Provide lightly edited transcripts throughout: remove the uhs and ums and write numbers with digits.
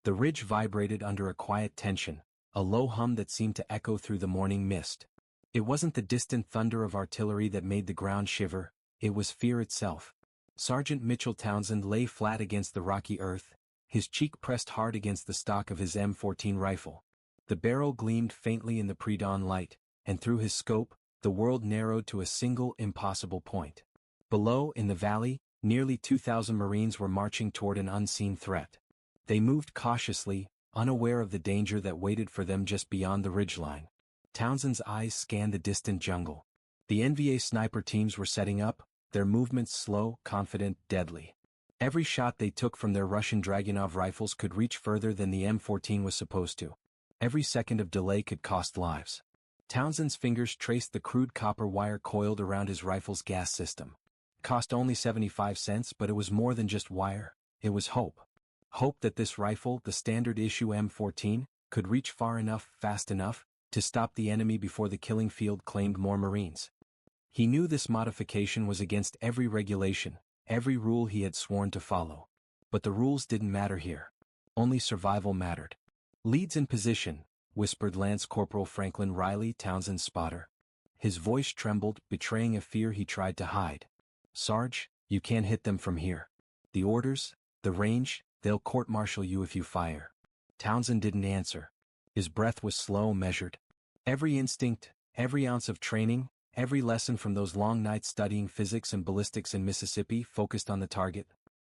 The ridge vibrated under a quiet tension, a low hum that seemed to echo through the morning mist. It wasn't the distant thunder of artillery that made the ground shiver, it was fear itself. Sergeant Mitchell Townsend lay flat against the rocky earth, his cheek pressed hard against the stock of his M14 rifle. The barrel gleamed faintly in the pre-dawn light, and through his scope, the world narrowed to a single impossible point. Below, in the valley, nearly 2,000 Marines were marching toward an unseen threat. They moved cautiously, unaware of the danger that waited for them just beyond the ridgeline. Townsend's eyes scanned the distant jungle. The NVA sniper teams were setting up, their movements slow, confident, deadly. Every shot they took from their Russian Dragunov rifles could reach further than the M14 was supposed to. Every second of delay could cost lives. Townsend's fingers traced the crude copper wire coiled around his rifle's gas system. It cost only 75 cents, but it was more than just wire. It was hope. Hope that this rifle, the standard issue M14, could reach far enough, fast enough, to stop the enemy before the killing field claimed more Marines. He knew this modification was against every regulation, every rule he had sworn to follow. But the rules didn't matter here. Only survival mattered. "Leads in position," whispered Lance Corporal Franklin Riley, Townsend's spotter. His voice trembled, betraying a fear he tried to hide. "Sarge, you can't hit them from here. The orders, the range, they'll court-martial you if you fire." Townsend didn't answer. His breath was slow, measured. Every instinct, every ounce of training, every lesson from those long nights studying physics and ballistics in Mississippi focused on the target.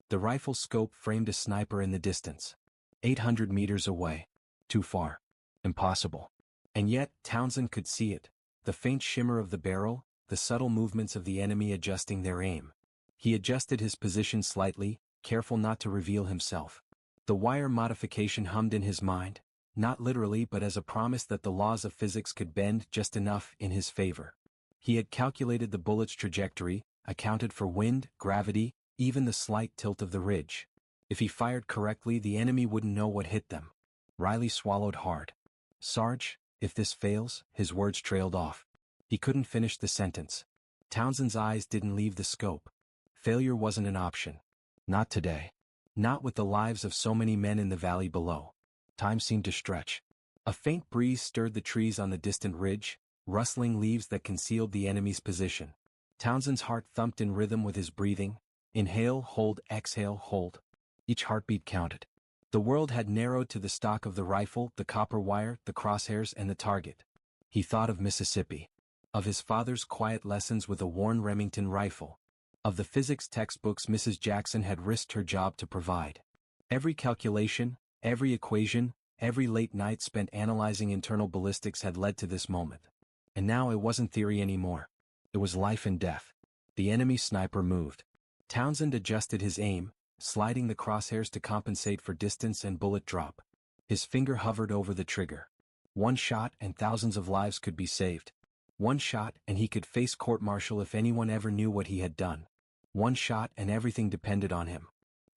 The rifle's scope framed a sniper in the distance. 800 meters away. Too far. Impossible. And yet, Townsend could see it. The faint shimmer of the barrel, the subtle movements of the enemy adjusting their aim. He adjusted his position slightly, careful not to reveal himself. The wire modification hummed in his mind, not literally but as a promise that the laws of physics could bend just enough in his favor. He had calculated the bullet's trajectory, accounted for wind, gravity, even the slight tilt of the ridge. If he fired correctly, the enemy wouldn't know what hit them. Riley swallowed hard. "Sarge, if this fails," his words trailed off. He couldn't finish the sentence. Townsend's eyes didn't leave the scope. Failure wasn't an option. Not today. Not with the lives of so many men in the valley below. Time seemed to stretch. A faint breeze stirred the trees on the distant ridge, rustling leaves that concealed the enemy's position. Townsend's heart thumped in rhythm with his breathing. Inhale, hold, exhale, hold. Each heartbeat counted. The world had narrowed to the stock of the rifle, the copper wire, the crosshairs, and the target. He thought of Mississippi. Of his father's quiet lessons with a worn Remington rifle. Of the physics textbooks Mrs. Jackson had risked her job to provide. Every calculation, every equation, every late night spent analyzing internal ballistics had led to this moment. And now it wasn't theory anymore. It was life and death. The enemy sniper moved. Townsend adjusted his aim, sliding the crosshairs to compensate for distance and bullet drop. His finger hovered over the trigger. One shot and thousands of lives could be saved. One shot and he could face court-martial if anyone ever knew what he had done. One shot and everything depended on him.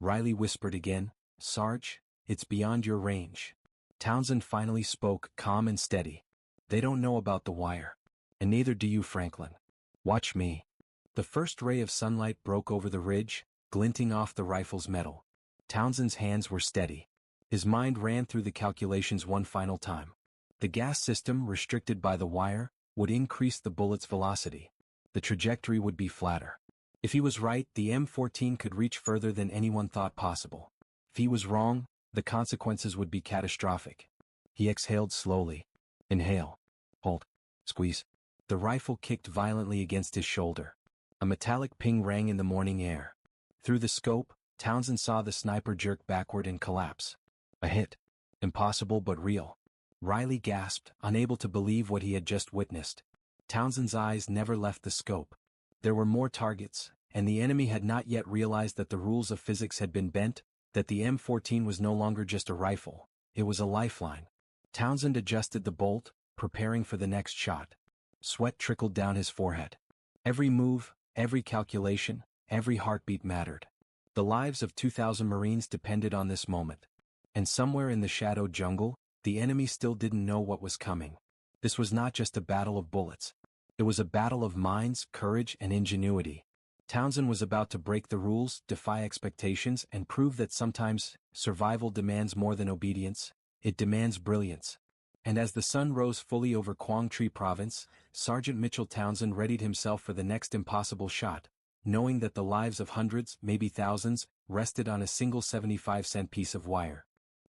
Riley whispered again, "Sarge, it's beyond your range." Townsend finally spoke, calm and steady. "They don't know about the wire. And neither do you, Franklin. Watch me." The first ray of sunlight broke over the ridge, glinting off the rifle's metal. Townsend's hands were steady. His mind ran through the calculations one final time. The gas system, restricted by the wire, would increase the bullet's velocity. The trajectory would be flatter. If he was right, the M14 could reach further than anyone thought possible. If he was wrong, the consequences would be catastrophic. He exhaled slowly. Inhale. Hold. Squeeze. The rifle kicked violently against his shoulder. A metallic ping rang in the morning air. Through the scope, Townsend saw the sniper jerk backward and collapse. A hit. Impossible but real. Riley gasped, unable to believe what he had just witnessed. Townsend's eyes never left the scope. There were more targets, and the enemy had not yet realized that the rules of physics had been bent, that the M14 was no longer just a rifle, it was a lifeline. Townsend adjusted the bolt, preparing for the next shot. Sweat trickled down his forehead. Every move, every calculation, every heartbeat mattered. The lives of 2,000 Marines depended on this moment. And somewhere in the shadowed jungle, the enemy still didn't know what was coming. This was not just a battle of bullets. It was a battle of minds, courage, and ingenuity. Townsend was about to break the rules, defy expectations, and prove that sometimes survival demands more than obedience, it demands brilliance. And as the sun rose fully over Quang Tri Province, Sergeant Mitchell Townsend readied himself for the next impossible shot, knowing that the lives of hundreds, maybe thousands, rested on a single 75-cent piece of wire.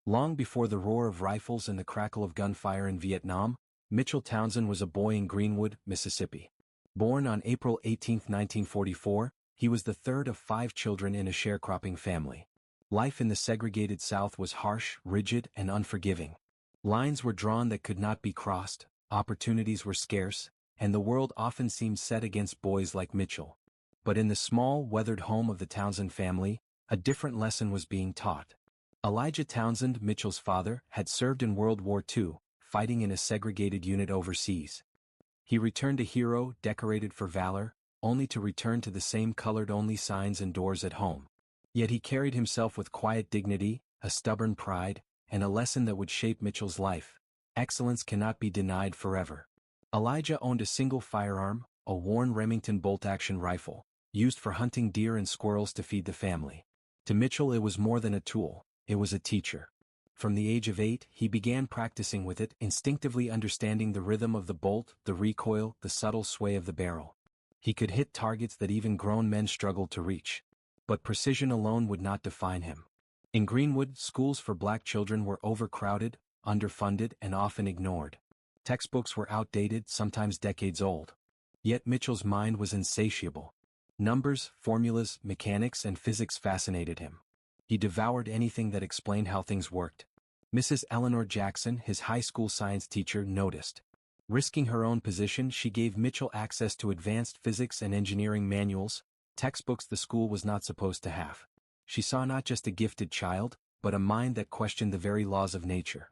Long before the roar of rifles and the crackle of gunfire in Vietnam, Mitchell Townsend was a boy in Greenwood, Mississippi. Born on April 18, 1944, he was the third of 5 children in a sharecropping family. Life in the segregated South was harsh, rigid, and unforgiving. Lines were drawn that could not be crossed, opportunities were scarce, and the world often seemed set against boys like Mitchell. But in the small, weathered home of the Townsend family, a different lesson was being taught. Elijah Townsend, Mitchell's father, had served in World War II, fighting in a segregated unit overseas. He returned a hero, decorated for valor, only to return to the same colored-only signs and doors at home. Yet he carried himself with quiet dignity, a stubborn pride, and a lesson that would shape Mitchell's life. Excellence cannot be denied forever. Elijah owned a single firearm, a worn Remington bolt-action rifle, used for hunting deer and squirrels to feed the family. To Mitchell it was more than a tool, it was a teacher. From the age of 8, he began practicing with it, instinctively understanding the rhythm of the bolt, the recoil, the subtle sway of the barrel. He could hit targets that even grown men struggled to reach. But precision alone would not define him. In Greenwood, schools for black children were overcrowded, underfunded, and often ignored. Textbooks were outdated, sometimes decades old. Yet Mitchell's mind was insatiable. Numbers, formulas, mechanics, and physics fascinated him. He devoured anything that explained how things worked. Mrs. Eleanor Jackson, his high school science teacher, noticed. Risking her own position, she gave Mitchell access to advanced physics and engineering manuals, textbooks the school was not supposed to have. She saw not just a gifted child, but a mind that questioned the very laws of nature.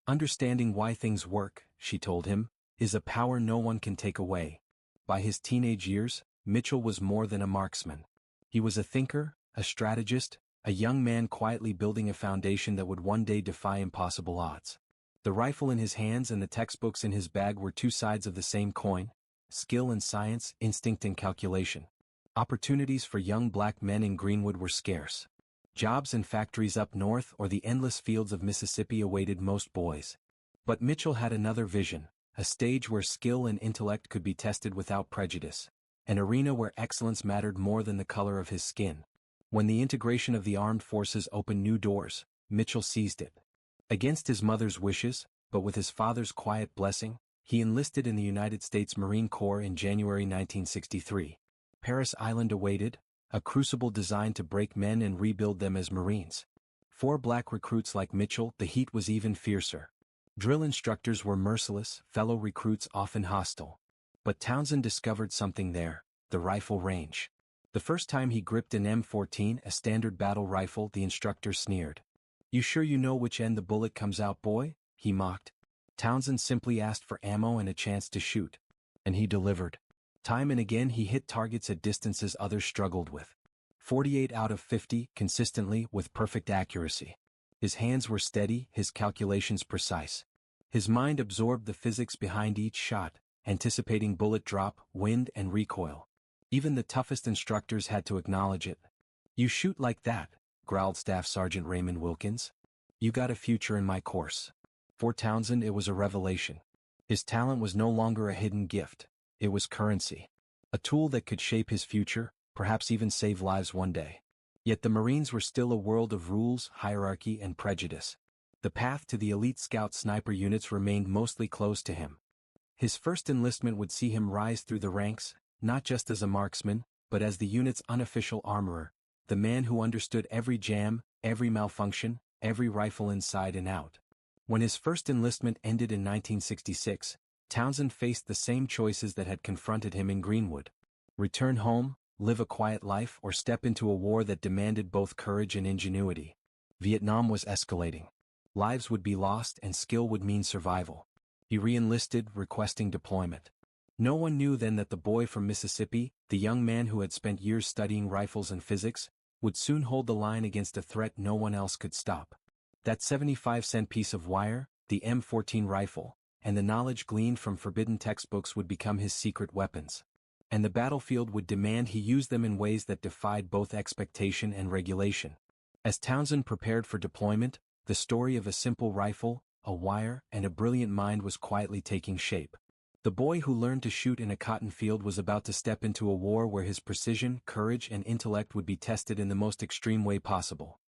Understanding why things work, she told him, is a power no one can take away. By his teenage years, Mitchell was more than a marksman. He was a thinker, a strategist, a young man quietly building a foundation that would one day defy impossible odds. The rifle in his hands and the textbooks in his bag were two sides of the same coin: skill and science, instinct and calculation. Opportunities for young black men in Greenwood were scarce. Jobs in factories up north or the endless fields of Mississippi awaited most boys. But Mitchell had another vision, a stage where skill and intellect could be tested without prejudice, an arena where excellence mattered more than the color of his skin. When the integration of the armed forces opened new doors, Mitchell seized it. Against his mother's wishes, but with his father's quiet blessing, he enlisted in the United States Marine Corps in January 1963. Parris Island awaited, a crucible designed to break men and rebuild them as Marines. For black recruits like Mitchell, the heat was even fiercer. Drill instructors were merciless, fellow recruits often hostile. But Townsend discovered something there: the rifle range. The first time he gripped an M14, a standard battle rifle, the instructor sneered. "You sure you know which end the bullet comes out, boy?" he mocked. Townsend simply asked for ammo and a chance to shoot. And he delivered. Time and again he hit targets at distances others struggled with. 48 out of 50, consistently, with perfect accuracy. His hands were steady, his calculations precise. His mind absorbed the physics behind each shot, anticipating bullet drop, wind, and recoil. Even the toughest instructors had to acknowledge it. "You shoot like that," growled Staff Sergeant Raymond Wilkins. "You got a future in my course." For Townsend it was a revelation. His talent was no longer a hidden gift. It was currency. A tool that could shape his future, perhaps even save lives one day. Yet the Marines were still a world of rules, hierarchy, and prejudice. The path to the elite scout sniper units remained mostly closed to him. His first enlistment would see him rise through the ranks, not just as a marksman, but as the unit's unofficial armorer, the man who understood every jam, every malfunction, every rifle inside and out. When his first enlistment ended in 1966, Townsend faced the same choices that had confronted him in Greenwood. Return home, live a quiet life, or step into a war that demanded both courage and ingenuity. Vietnam was escalating. Lives would be lost and skill would mean survival. He re-enlisted, requesting deployment. No one knew then that the boy from Mississippi, the young man who had spent years studying rifles and physics, would soon hold the line against a threat no one else could stop. That 75-cent piece of wire, the M14 rifle, and the knowledge gleaned from forbidden textbooks would become his secret weapons. and the battlefield would demand he use them in ways that defied both expectation and regulation. As Townsend prepared for deployment, the story of a simple rifle, a wire, and a brilliant mind was quietly taking shape. The boy who learned to shoot in a cotton field was about to step into a war where his precision, courage, and intellect would be tested in the most extreme way possible.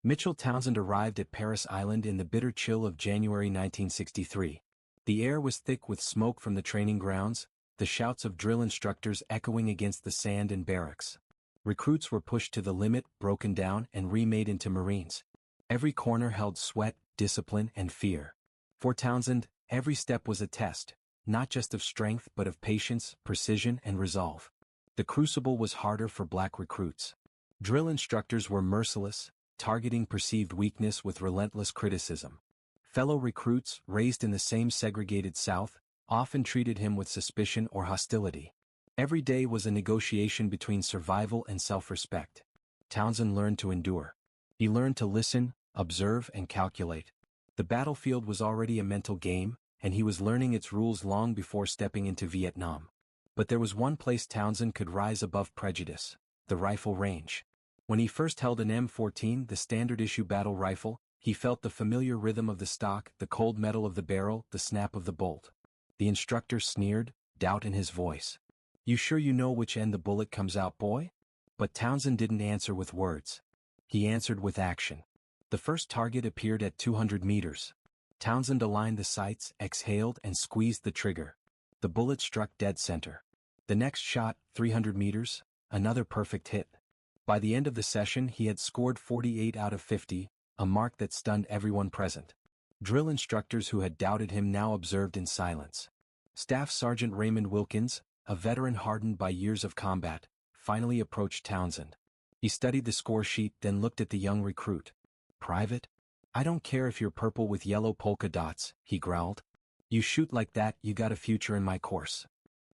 Mitchell Townsend arrived at Parris Island in the bitter chill of January 1963. The air was thick with smoke from the training grounds, the shouts of drill instructors echoing against the sand and barracks. Recruits were pushed to the limit, broken down, and remade into Marines. Every corner held sweat, discipline, and fear. For Townsend, every step was a test, not just of strength but of patience, precision, and resolve. The crucible was harder for black recruits. Drill instructors were merciless, targeting perceived weakness with relentless criticism. Fellow recruits, raised in the same segregated South, often treated him with suspicion or hostility. Every day was a negotiation between survival and self-respect. Townsend learned to endure. He learned to listen, observe, and calculate. The battlefield was already a mental game, and he was learning its rules long before stepping into Vietnam. But there was one place Townsend could rise above prejudice: the rifle range. When he first held an M14, the standard-issue battle rifle, he felt the familiar rhythm of the stock, the cold metal of the barrel, the snap of the bolt. The instructor sneered, doubt in his voice. "You sure you know which end the bullet comes out, boy?" But Townsend didn't answer with words. He answered with action. The first target appeared at 200 meters. Townsend aligned the sights, exhaled, and squeezed the trigger. The bullet struck dead center. The next shot, 300 meters, another perfect hit. By the end of the session he had scored 48 out of 50, a mark that stunned everyone present. Drill instructors who had doubted him now observed in silence. Staff Sergeant Raymond Wilkins, a veteran hardened by years of combat, finally approached Townsend. He studied the score sheet, then looked at the young recruit. "Private? I don't care if you're purple with yellow polka dots," he growled. "You shoot like that, you got a future in my course."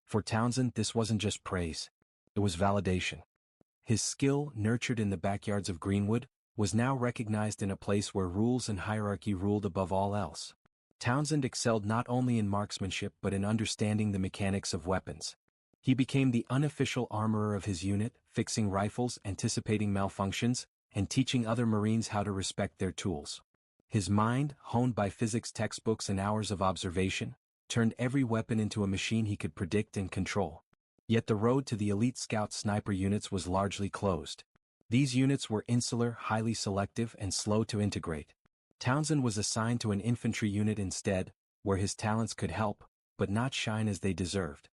For Townsend, this wasn't just praise. It was validation. His skill, nurtured in the backyards of Greenwood, was now recognized in a place where rules and hierarchy ruled above all else. Townsend excelled not only in marksmanship but in understanding the mechanics of weapons. He became the unofficial armorer of his unit, fixing rifles, anticipating malfunctions, and teaching other Marines how to respect their tools. His mind, honed by physics textbooks and hours of observation, turned every weapon into a machine he could predict and control. Yet the road to the elite scout sniper units was largely closed. These units were insular, highly selective, and slow to integrate. Townsend was assigned to an infantry unit instead, where his talents could help, but not shine as they deserved.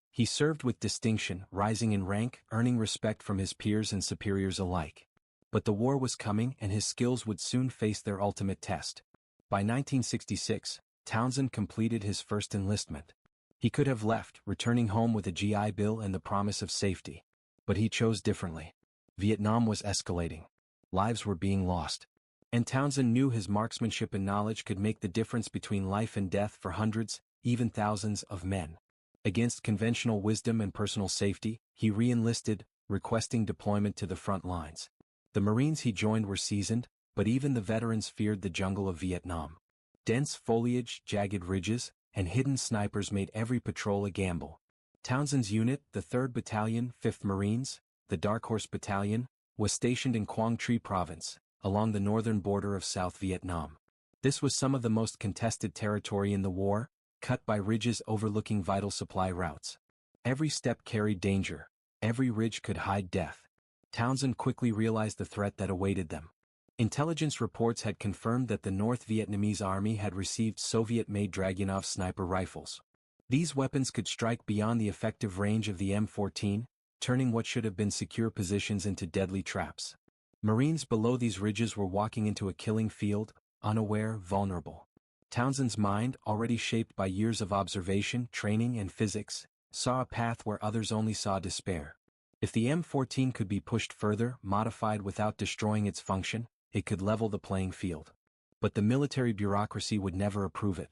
He served with distinction, rising in rank, earning respect from his peers and superiors alike. But the war was coming and his skills would soon face their ultimate test. By 1966, Townsend completed his first enlistment. He could have left, returning home with a GI Bill and the promise of safety. But he chose differently. Vietnam was escalating. Lives were being lost. And Townsend knew his marksmanship and knowledge could make the difference between life and death for hundreds, even thousands, of men. Against conventional wisdom and personal safety, he re-enlisted, requesting deployment to the front lines. The Marines he joined were seasoned, but even the veterans feared the jungle of Vietnam. Dense foliage, jagged ridges, and hidden snipers made every patrol a gamble. Townsend's unit, the 3rd Battalion, 5th Marines, the Dark Horse Battalion, was stationed in Quang Tri Province, along the northern border of South Vietnam. This was some of the most contested territory in the war, cut by ridges overlooking vital supply routes. Every step carried danger. Every ridge could hide death. Townsend quickly realized the threat that awaited them. Intelligence reports had confirmed that the North Vietnamese army had received Soviet-made Dragunov sniper rifles. These weapons could strike beyond the effective range of the M14, turning what should have been secure positions into deadly traps. Marines below these ridges were walking into a killing field, unaware, vulnerable. Townsend's mind, already shaped by years of observation, training, and physics, saw a path where others only saw despair. If the M14 could be pushed further, modified without destroying its function, it could level the playing field. But the military bureaucracy would never approve it.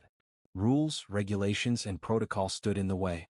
Rules, regulations, and protocol stood in the way.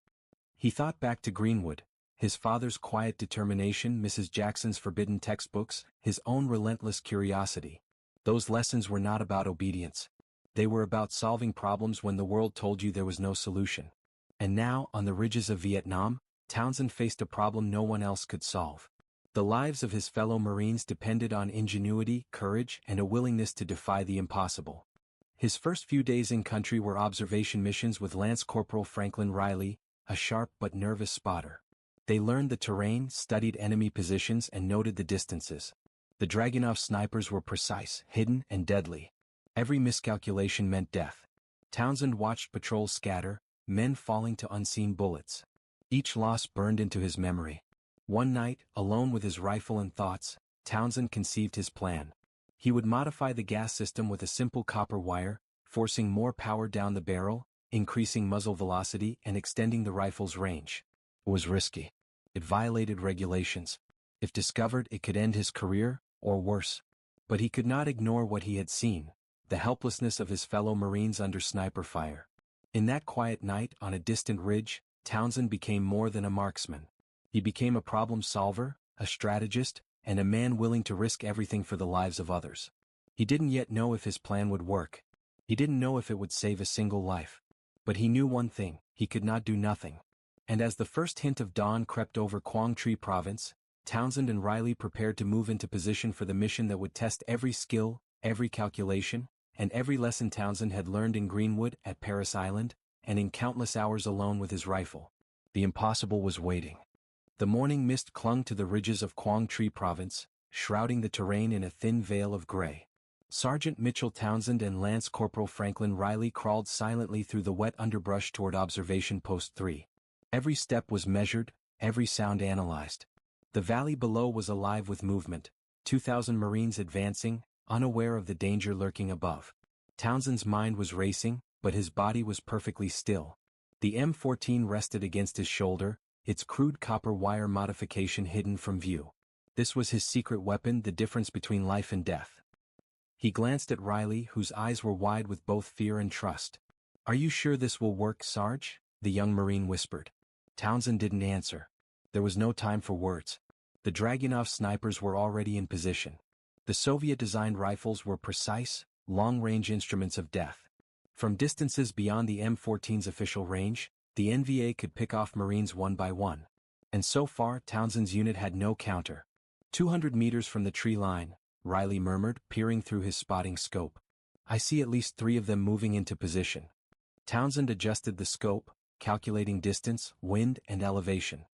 He thought back to Greenwood, his father's quiet determination, Mrs. Jackson's forbidden textbooks, his own relentless curiosity. Those lessons were not about obedience. They were about solving problems when the world told you there was no solution. And now, on the ridges of Vietnam, Townsend faced a problem no one else could solve. The lives of his fellow Marines depended on ingenuity, courage, and a willingness to defy the impossible. His first few days in country were observation missions with Lance Corporal Franklin Riley, a sharp but nervous spotter. They learned the terrain, studied enemy positions, and noted the distances. The Dragunov snipers were precise, hidden, and deadly. Every miscalculation meant death. Townsend watched patrols scatter, men falling to unseen bullets. Each loss burned into his memory. One night, alone with his rifle and thoughts, Townsend conceived his plan. He would modify the gas system with a simple copper wire, forcing more power down the barrel, increasing muzzle velocity, and extending the rifle's range. It was risky. It violated regulations. If discovered, it could end his career, or worse. But he could not ignore what he had seen, the helplessness of his fellow Marines under sniper fire. In that quiet night on a distant ridge, Townsend became more than a marksman. He became a problem solver, a strategist, and a man willing to risk everything for the lives of others. He didn't yet know if his plan would work. He didn't know if it would save a single life. But he knew one thing: he could not do nothing. And as the first hint of dawn crept over Quang Tri Province, Townsend and Riley prepared to move into position for the mission that would test every skill, every calculation, and every lesson Townsend had learned in Greenwood, at Parris Island, and in countless hours alone with his rifle. The impossible was waiting. The morning mist clung to the ridges of Quang Tri Province, shrouding the terrain in a thin veil of gray. Sergeant Mitchell Townsend and Lance Corporal Franklin Riley crawled silently through the wet underbrush toward Observation Post 3. Every step was measured, every sound analyzed. The valley below was alive with movement, 2,000 Marines advancing, unaware of the danger lurking above. Townsend's mind was racing, but his body was perfectly still. The M14 rested against his shoulder, its crude copper wire modification hidden from view. This was his secret weapon, the difference between life and death. He glanced at Riley, whose eyes were wide with both fear and trust. "Are you sure this will work, Sarge?" the young Marine whispered. Townsend didn't answer. There was no time for words. The Dragunov snipers were already in position. The Soviet-designed rifles were precise, long-range instruments of death. From distances beyond the M14's official range, the NVA could pick off Marines one by one. And so far, Townsend's unit had no counter. 200 meters from the tree line, Riley murmured, peering through his spotting scope. "I see at least 3 of them moving into position." Townsend adjusted the scope, calculating distance, wind, and elevation.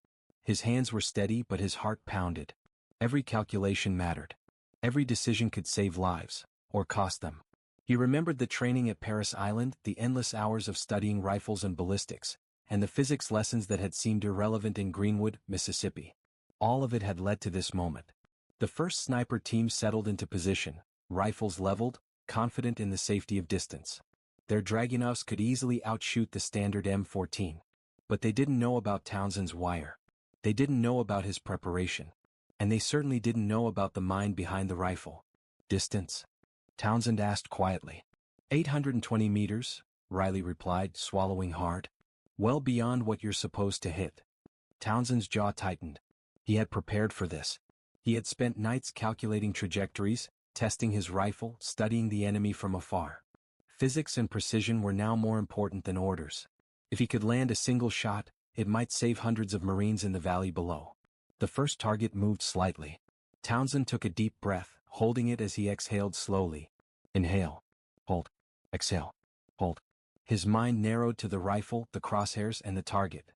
His hands were steady, but his heart pounded. Every calculation mattered. Every decision could save lives, or cost them. He remembered the training at Parris Island, the endless hours of studying rifles and ballistics, and the physics lessons that had seemed irrelevant in Greenwood, Mississippi. All of it had led to this moment. The first sniper team settled into position, rifles leveled, confident in the safety of distance. Their Dragunovs could easily outshoot the standard M14. But they didn't know about Townsend's wire. They didn't know about his preparation. And they certainly didn't know about the mind behind the rifle. "Distance?" Townsend asked quietly. 820 meters, Riley replied, swallowing hard. "Well beyond what you're supposed to hit." Townsend's jaw tightened. He had prepared for this. He had spent nights calculating trajectories, testing his rifle, studying the enemy from afar. Physics and precision were now more important than orders. If he could land a single shot, it might save hundreds of Marines in the valley below. The first target moved slightly. Townsend took a deep breath, holding it as he exhaled slowly. Inhale. Hold. Exhale. Hold. His mind narrowed to the rifle, the crosshairs, and the target.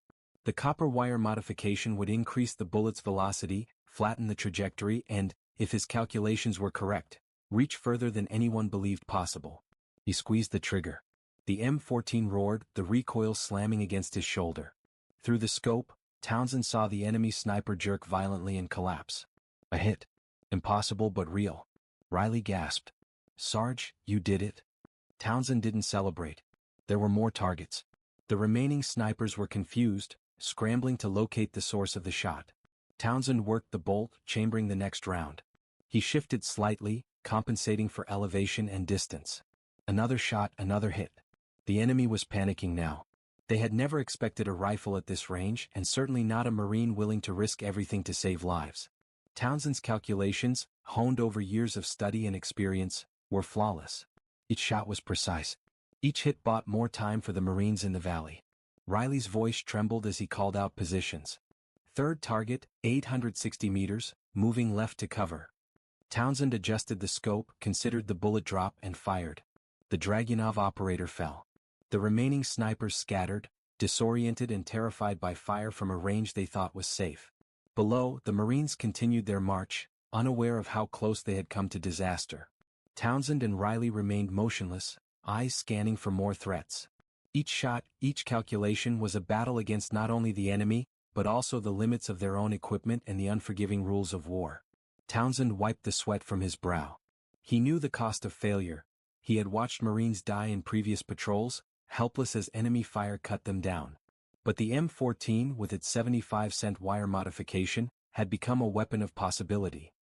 The copper wire modification would increase the bullet's velocity, flatten the trajectory, and, if his calculations were correct, reach further than anyone believed possible. He squeezed the trigger. The M14 roared, the recoil slamming against his shoulder. Through the scope, Townsend saw the enemy sniper jerk violently and collapse. A hit. Impossible but real. Riley gasped. "Sarge, you did it." Townsend didn't celebrate. There were more targets. The remaining snipers were confused, scrambling to locate the source of the shot. Townsend worked the bolt, chambering the next round. He shifted slightly, compensating for elevation and distance. Another shot, another hit. The enemy was panicking now. They had never expected a rifle at this range, and certainly not a Marine willing to risk everything to save lives. Townsend's calculations, honed over years of study and experience, were flawless. Each shot was precise. Each hit bought more time for the Marines in the valley. Riley's voice trembled as he called out positions. Third target, 860 meters, moving left to cover. Townsend adjusted the scope, considered the bullet drop and fired. The Dragunov operator fell. The remaining snipers scattered, disoriented and terrified by fire from a range they thought was safe. Below, the Marines continued their march, unaware of how close they had come to disaster. Townsend and Riley remained motionless, eyes scanning for more threats. Each shot, each calculation was a battle against not only the enemy, but also the limits of their own equipment and the unforgiving rules of war. Townsend wiped the sweat from his brow. He knew the cost of failure. He had watched Marines die in previous patrols, helpless as enemy fire cut them down. But the M14, with its 75-cent wire modification, had become a weapon of possibility.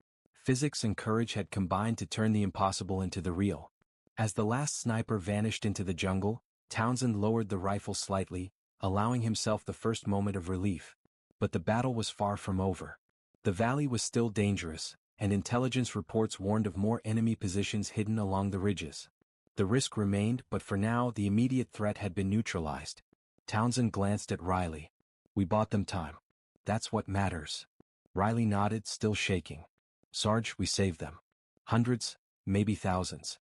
Physics and courage had combined to turn the impossible into the real. As the last sniper vanished into the jungle, Townsend lowered the rifle slightly, allowing himself the first moment of relief. But the battle was far from over. The valley was still dangerous, and intelligence reports warned of more enemy positions hidden along the ridges. The risk remained, but for now the immediate threat had been neutralized. Townsend glanced at Riley. "We bought them time. That's what matters." Riley nodded, still shaking. "Sarge, we saved them. Hundreds, maybe thousands."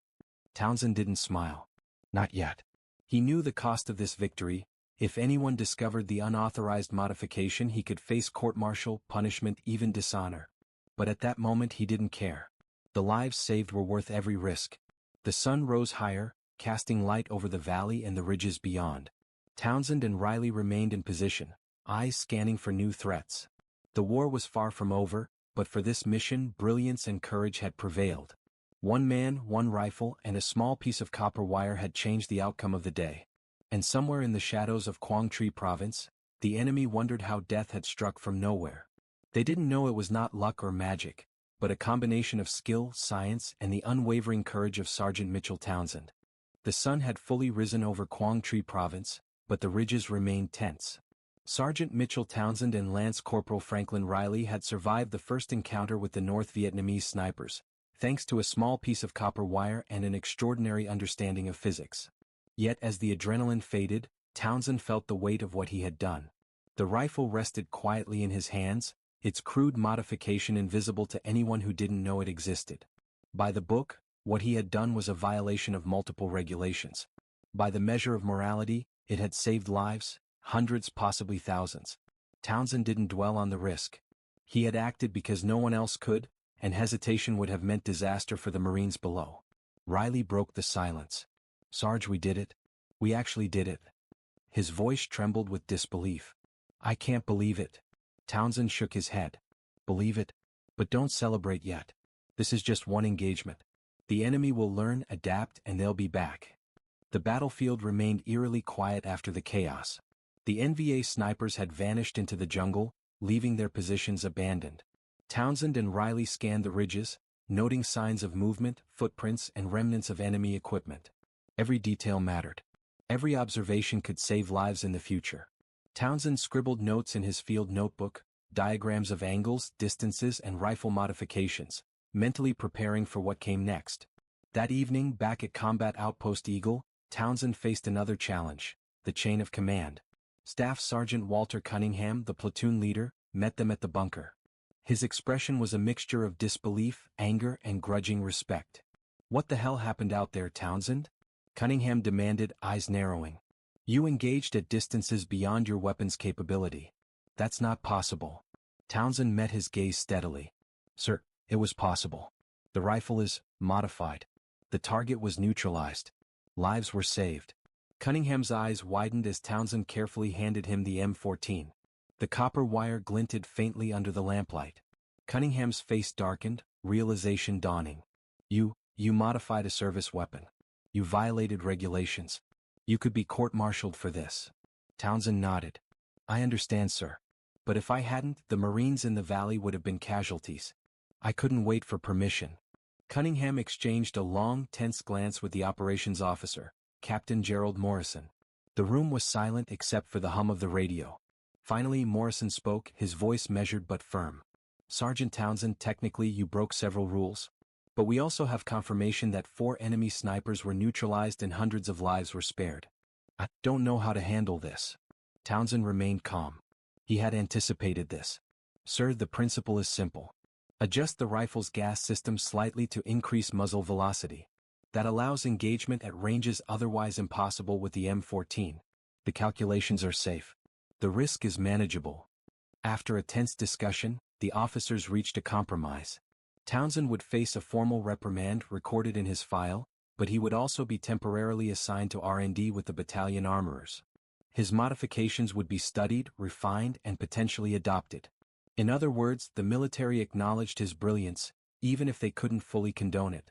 Townsend didn't smile. Not yet. He knew the cost of this victory. If anyone discovered the unauthorized modification, he could face court-martial, punishment, even dishonor. But at that moment he didn't care. The lives saved were worth every risk. The sun rose higher, casting light over the valley and the ridges beyond. Townsend and Riley remained in position, eyes scanning for new threats. The war was far from over, but for this mission brilliance and courage had prevailed. One man, one rifle, and a small piece of copper wire had changed the outcome of the day. And somewhere in the shadows of Quang Tri Province, the enemy wondered how death had struck from nowhere. They didn't know it was not luck or magic, but a combination of skill, science, and the unwavering courage of Sergeant Mitchell Townsend. The sun had fully risen over Quang Tri Province, but the ridges remained tense. Sergeant Mitchell Townsend and Lance Corporal Franklin Riley had survived the first encounter with the North Vietnamese snipers, thanks to a small piece of copper wire and an extraordinary understanding of physics. Yet as the adrenaline faded, Townsend felt the weight of what he had done. The rifle rested quietly in his hands, its crude modification invisible to anyone who didn't know it existed. By the book, what he had done was a violation of multiple regulations. By the measure of morality, it had saved lives, hundreds, possibly thousands. Townsend didn't dwell on the risk. He had acted because no one else could, and hesitation would have meant disaster for the Marines below. Riley broke the silence. "Sarge, we did it. We actually did it." His voice trembled with disbelief. "I can't believe it." Townsend shook his head. "Believe it? But don't celebrate yet. This is just one engagement. The enemy will learn, adapt, and they'll be back." The battlefield remained eerily quiet after the chaos. The NVA snipers had vanished into the jungle, leaving their positions abandoned. Townsend and Riley scanned the ridges, noting signs of movement, footprints, and remnants of enemy equipment. Every detail mattered. Every observation could save lives in the future. Townsend scribbled notes in his field notebook, diagrams of angles, distances, and rifle modifications, mentally preparing for what came next. That evening, back at Combat Outpost Eagle, Townsend faced another challenge: the chain of command. Staff Sergeant Walter Cunningham, the platoon leader, met them at the bunker. His expression was a mixture of disbelief, anger, and grudging respect. "What the hell happened out there, Townsend?" Cunningham demanded, eyes narrowing. "You engaged at distances beyond your weapon's capability. That's not possible." Townsend met his gaze steadily. "Sir, it was possible. The rifle is modified. The target was neutralized. Lives were saved." Cunningham's eyes widened as Townsend carefully handed him the M14. The copper wire glinted faintly under the lamplight. Cunningham's face darkened, realization dawning. You modified a service weapon. You violated regulations. You could be court-martialed for this." Townsend nodded. "I understand, sir. But if I hadn't, the Marines in the valley would have been casualties. I couldn't wait for permission." Cunningham exchanged a long, tense glance with the operations officer, Captain Gerald Morrison. The room was silent except for the hum of the radio. Finally Morrison spoke, his voice measured but firm. "Sergeant Townsend, technically you broke several rules. But we also have confirmation that 4 enemy snipers were neutralized and hundreds of lives were spared. I don't know how to handle this." Townsend remained calm. He had anticipated this. "Sir, the principle is simple. Adjust the rifle's gas system slightly to increase muzzle velocity. That allows engagement at ranges otherwise impossible with the M14. The calculations are safe. The risk is manageable." After a tense discussion, the officers reached a compromise. Townsend would face a formal reprimand recorded in his file, but he would also be temporarily assigned to R&D with the battalion armorers. His modifications would be studied, refined, and potentially adopted. In other words, the military acknowledged his brilliance, even if they couldn't fully condone it.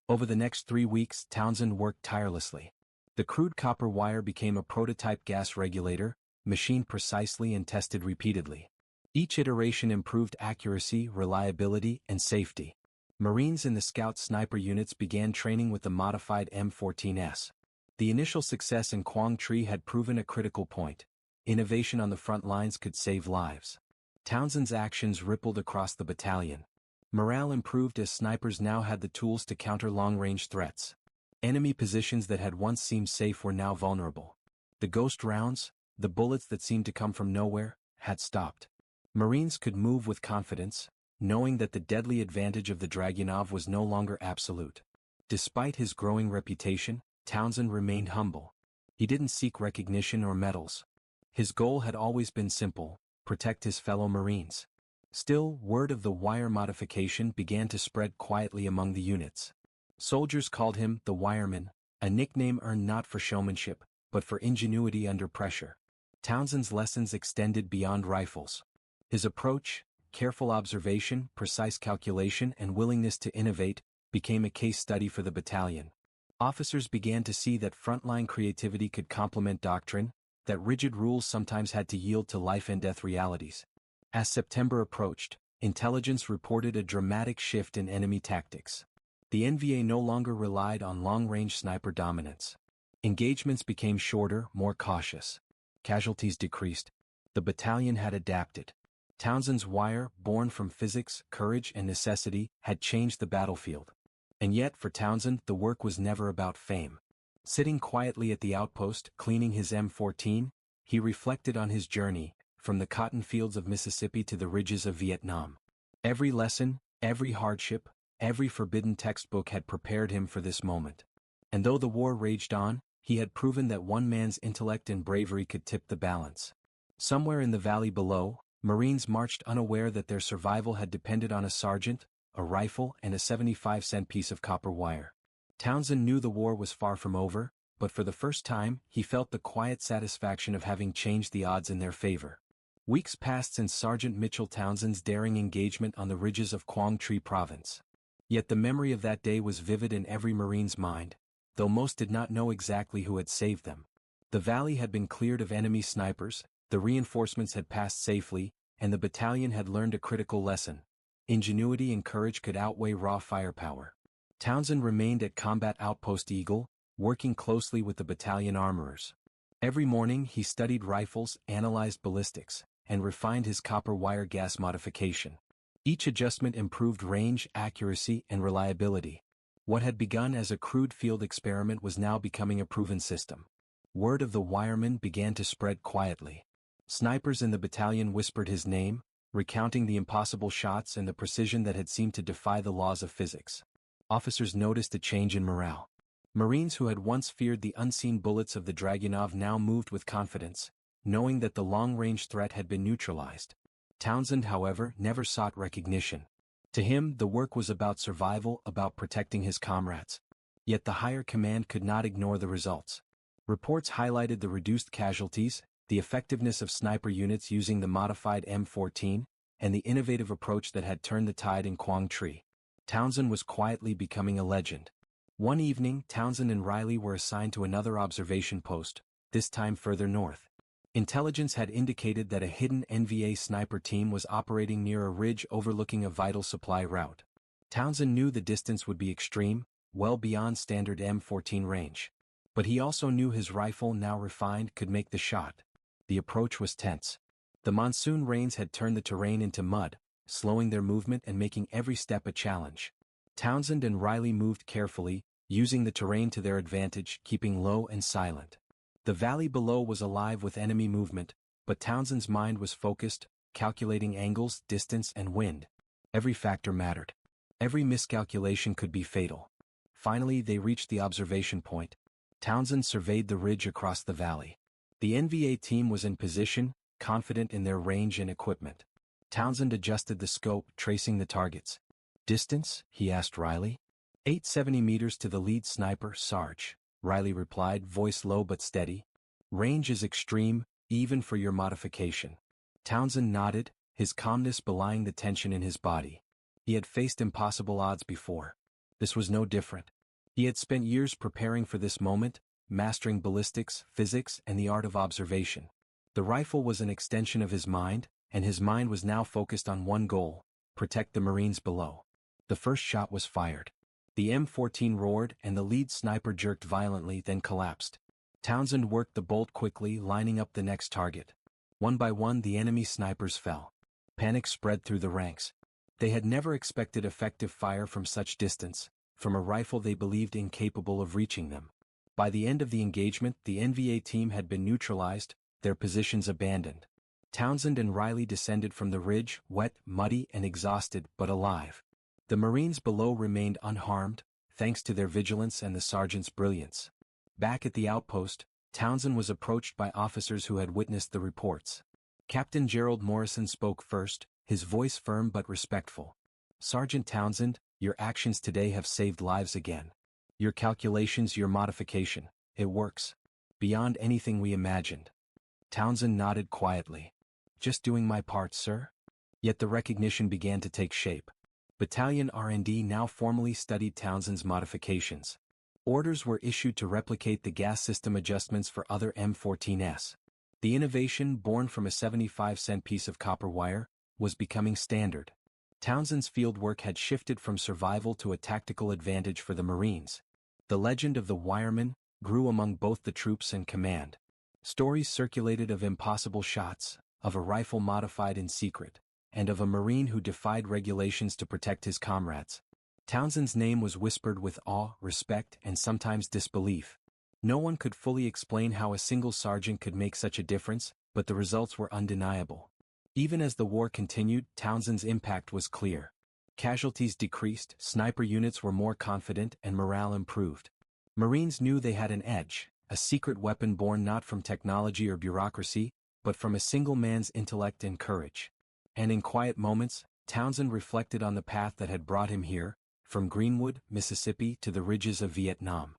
Over the next 3 weeks, Townsend worked tirelessly. The crude copper wire became a prototype gas regulator, machined precisely and tested repeatedly. Each iteration improved accuracy, reliability, and safety. Marines in the Scout Sniper units began training with the modified M14S. The initial success in Quang Tri had proven a critical point. Innovation on the front lines could save lives. Townsend's actions rippled across the battalion. Morale improved as snipers now had the tools to counter long-range threats. Enemy positions that had once seemed safe were now vulnerable. The ghost rounds, the bullets that seemed to come from nowhere, had stopped. Marines could move with confidence, knowing that the deadly advantage of the Dragunov was no longer absolute. Despite his growing reputation, Townsend remained humble. He didn't seek recognition or medals. His goal had always been simple: protect his fellow Marines. Still, word of the wire modification began to spread quietly among the units. Soldiers called him the Wireman, a nickname earned not for showmanship, but for ingenuity under pressure. Townsend's lessons extended beyond rifles. His approach, careful observation, precise calculation, and willingness to innovate, became a case study for the battalion. Officers began to see that frontline creativity could complement doctrine, that rigid rules sometimes had to yield to life-and-death realities. As September approached, intelligence reported a dramatic shift in enemy tactics. The NVA no longer relied on long-range sniper dominance. Engagements became shorter, more cautious. Casualties decreased. The battalion had adapted. Townsend's wire, born from physics, courage, and necessity, had changed the battlefield. And yet, for Townsend, the work was never about fame. Sitting quietly at the outpost, cleaning his M14, he reflected on his journey, from the cotton fields of Mississippi to the ridges of Vietnam. Every lesson, every hardship, every forbidden textbook had prepared him for this moment. And though the war raged on, he had proven that one man's intellect and bravery could tip the balance. Somewhere in the valley below, Marines marched unaware that their survival had depended on a sergeant, a rifle, and a 75-cent piece of copper wire. Townsend knew the war was far from over, but for the first time, he felt the quiet satisfaction of having changed the odds in their favor. Weeks passed since Sergeant Mitchell Townsend's daring engagement on the ridges of Quang Tri Province. Yet the memory of that day was vivid in every Marine's mind, though most did not know exactly who had saved them. The valley had been cleared of enemy snipers, the reinforcements had passed safely, and the battalion had learned a critical lesson. Ingenuity and courage could outweigh raw firepower. Townsend remained at Combat Outpost Eagle, working closely with the battalion armorers. Every morning he studied rifles, analyzed ballistics, and refined his copper wire gas modification. Each adjustment improved range, accuracy, and reliability. What had begun as a crude field experiment was now becoming a proven system. Word of the Wireman began to spread quietly. Snipers in the battalion whispered his name, recounting the impossible shots and the precision that had seemed to defy the laws of physics. Officers noticed a change in morale. Marines who had once feared the unseen bullets of the Dragunov now moved with confidence, knowing that the long-range threat had been neutralized. Townsend, however, never sought recognition. To him, the work was about survival, about protecting his comrades. Yet the higher command could not ignore the results. Reports highlighted the reduced casualties, the effectiveness of sniper units using the modified M14, and the innovative approach that had turned the tide in Quang Tri. Townsend was quietly becoming a legend. One evening, Townsend and Riley were assigned to another observation post, this time further north. Intelligence had indicated that a hidden NVA sniper team was operating near a ridge overlooking a vital supply route. Townsend knew the distance would be extreme, well beyond standard M14 range. But he also knew his rifle, now refined, could make the shot. The approach was tense. The monsoon rains had turned the terrain into mud, slowing their movement and making every step a challenge. Townsend and Riley moved carefully, using the terrain to their advantage, keeping low and silent. The valley below was alive with enemy movement, But Townsend's mind was focused, calculating angles, distance, and wind. Every factor mattered. Every miscalculation could be fatal. Finally, they reached the observation point. Townsend surveyed the ridge across the valley. The NVA team was in position, confident in their range and equipment. Townsend adjusted the scope, tracing the targets. "Distance?" he asked Riley. 870 meters to the lead sniper, Sarge," Riley replied, voice low but steady. "Range is extreme, even for your modification." Townsend nodded, his calmness belying the tension in his body. He had faced impossible odds before. This was no different. He had spent years preparing for this moment, mastering ballistics, physics, and the art of observation. The rifle was an extension of his mind, and his mind was now focused on one goal: protect the Marines below. The first shot was fired. The M14 roared and the lead sniper jerked violently, then collapsed. Townsend worked the bolt quickly, lining up the next target. One by one the enemy snipers fell. Panic spread through the ranks. They had never expected effective fire from such distance, from a rifle they believed incapable of reaching them. By the end of the engagement, the NVA team had been neutralized, their positions abandoned. Townsend and Riley descended from the ridge, wet, muddy, and exhausted, but alive. The Marines below remained unharmed, thanks to their vigilance and the sergeant's brilliance. Back at the outpost, Townsend was approached by officers who had witnessed the reports. Captain Gerald Morrison spoke first, his voice firm but respectful. "Sergeant Townsend, your actions today have saved lives again. Your calculations, your modification, it works. Beyond anything we imagined." Townsend nodded quietly. "Just doing my part, sir." Yet the recognition began to take shape. Battalion R&D now formally studied Townsend's modifications. Orders were issued to replicate the gas system adjustments for other M14s. The innovation, born from a 75-cent piece of copper wire, was becoming standard. Townsend's fieldwork had shifted from survival to a tactical advantage for the Marines. The legend of the wireman grew among both the troops and command. Stories circulated of impossible shots, of a rifle modified in secret, and of a Marine who defied regulations to protect his comrades. Townsend's name was whispered with awe, respect, and sometimes disbelief. No one could fully explain how a single sergeant could make such a difference, but the results were undeniable. Even as the war continued, Townsend's impact was clear. Casualties decreased, sniper units were more confident, and morale improved. Marines knew they had an edge, a secret weapon born not from technology or bureaucracy, but from a single man's intellect and courage. And in quiet moments, Townsend reflected on the path that had brought him here, from Greenwood, Mississippi to the ridges of Vietnam.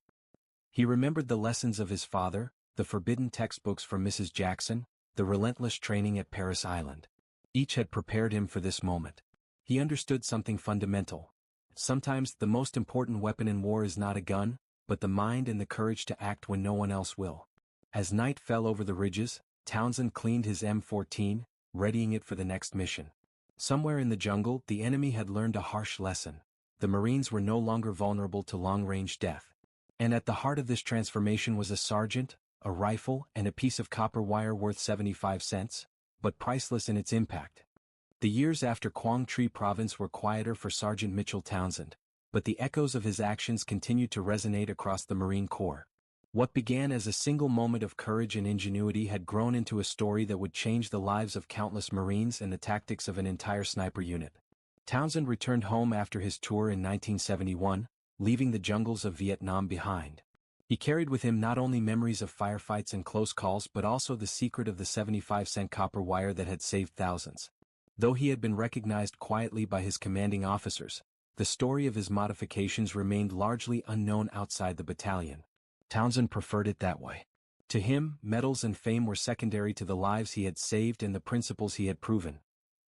He remembered the lessons of his father, the forbidden textbooks from Mrs. Jackson, the relentless training at Paris Island. Each had prepared him for this moment. He understood something fundamental. Sometimes the most important weapon in war is not a gun, but the mind and the courage to act when no one else will. As night fell over the ridges, Townsend cleaned his M14, readying it for the next mission. Somewhere in the jungle, the enemy had learned a harsh lesson. The Marines were no longer vulnerable to long-range death. And at the heart of this transformation was a sergeant, a rifle, and a piece of copper wire worth 75 cents, but priceless in its impact. The years after Quang Tri Province were quieter for Sergeant Mitchell Townsend, but the echoes of his actions continued to resonate across the Marine Corps. What began as a single moment of courage and ingenuity had grown into a story that would change the lives of countless Marines and the tactics of an entire sniper unit. Townsend returned home after his tour in 1971, leaving the jungles of Vietnam behind. He carried with him not only memories of firefights and close calls but also the secret of the 75-cent copper wire that had saved thousands. Though he had been recognized quietly by his commanding officers, the story of his modifications remained largely unknown outside the battalion. Townsend preferred it that way. To him, medals and fame were secondary to the lives he had saved and the principles he had proven.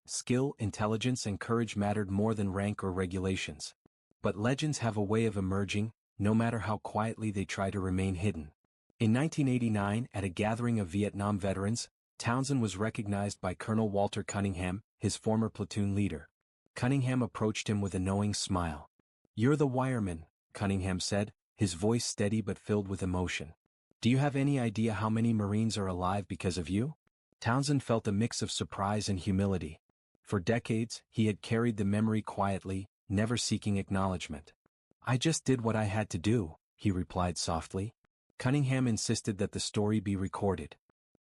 Skill, intelligence, and courage mattered more than rank or regulations. But legends have a way of emerging, no matter how quietly they try to remain hidden. In 1989, at a gathering of Vietnam veterans, Townsend was recognized by Colonel Walter Cunningham, his former platoon leader. Cunningham approached him with a knowing smile. "You're the wireman," Cunningham said, his voice steady but filled with emotion. "Do you have any idea how many Marines are alive because of you?" Townsend felt a mix of surprise and humility. For decades, he had carried the memory quietly, never seeking acknowledgement. "I just did what I had to do," he replied softly. Cunningham insisted that the story be recorded.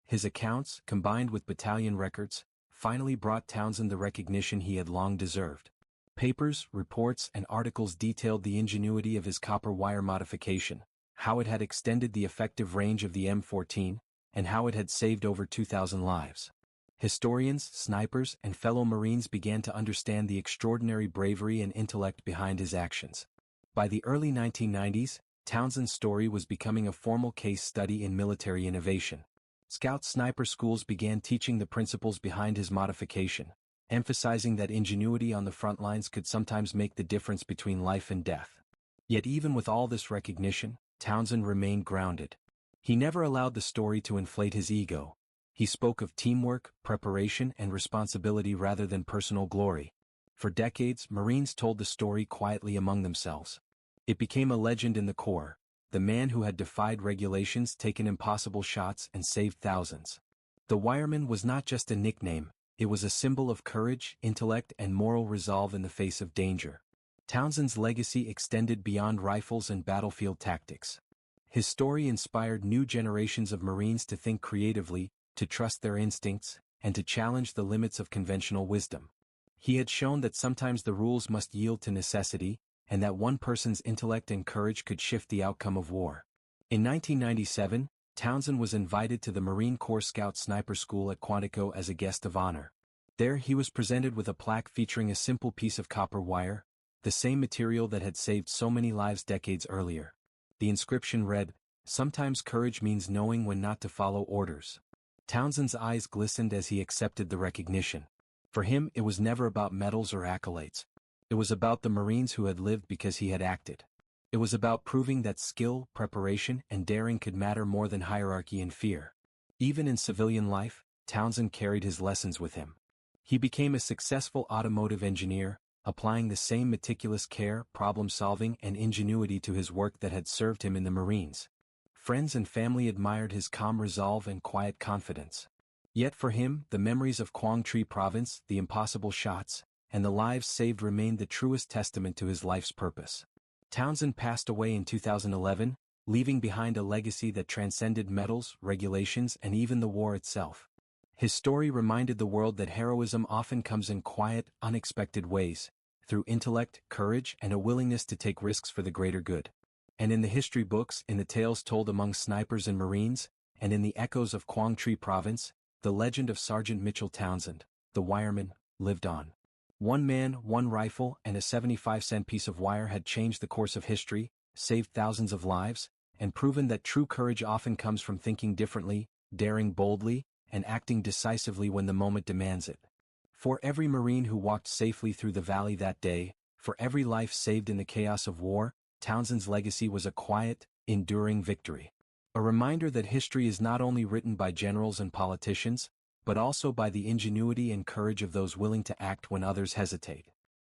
His accounts, combined with battalion records, finally brought Townsend the recognition he had long deserved. Papers, reports, and articles detailed the ingenuity of his copper wire modification, how it had extended the effective range of the M14, and how it had saved over 2,000 lives. Historians, snipers, and fellow Marines began to understand the extraordinary bravery and intellect behind his actions. By the early 1990s, Townsend's story was becoming a formal case study in military innovation. Scout sniper schools began teaching the principles behind his modification, emphasizing that ingenuity on the front lines could sometimes make the difference between life and death. Yet even with all this recognition, Townsend remained grounded. He never allowed the story to inflate his ego. He spoke of teamwork, preparation, and responsibility rather than personal glory. For decades, Marines told the story quietly among themselves. It became a legend in the Corps, the man who had defied regulations, taken impossible shots, and saved thousands. The wireman was not just a nickname, it was a symbol of courage, intellect, and moral resolve in the face of danger. Townsend's legacy extended beyond rifles and battlefield tactics. His story inspired new generations of Marines to think creatively, to trust their instincts, and to challenge the limits of conventional wisdom. He had shown that sometimes the rules must yield to necessity, and that one person's intellect and courage could shift the outcome of war. In 1997, Townsend was invited to the Marine Corps Scout Sniper School at Quantico as a guest of honor. There he was presented with a plaque featuring a simple piece of copper wire, the same material that had saved so many lives decades earlier. The inscription read, "Sometimes courage means knowing when not to follow orders." Townsend's eyes glistened as he accepted the recognition. For him, it was never about medals or accolades. It was about the Marines who had lived because he had acted. It was about proving that skill, preparation, and daring could matter more than hierarchy and fear. Even in civilian life, Townsend carried his lessons with him. He became a successful automotive engineer, applying the same meticulous care, problem-solving, and ingenuity to his work that had served him in the Marines. Friends and family admired his calm resolve and quiet confidence. Yet for him, the memories of Quang Tri Province, the impossible shots, and the lives saved remained the truest testament to his life's purpose. Townsend passed away in 2011, leaving behind a legacy that transcended medals, regulations, and even the war itself. His story reminded the world that heroism often comes in quiet, unexpected ways, through intellect, courage, and a willingness to take risks for the greater good. And in the history books, in the tales told among snipers and Marines, and in the echoes of Quang Tri Province, the legend of Sergeant Mitchell Townsend, the wireman, lived on. One man, one rifle, and a 75-cent piece of wire had changed the course of history, saved thousands of lives, and proven that true courage often comes from thinking differently, daring boldly, and acting decisively when the moment demands it. For every Marine who walked safely through the valley that day, for every life saved in the chaos of war, Townsend's legacy was a quiet, enduring victory. A reminder that history is not only written by generals and politicians, but also by the ingenuity and courage of those willing to act when others hesitate.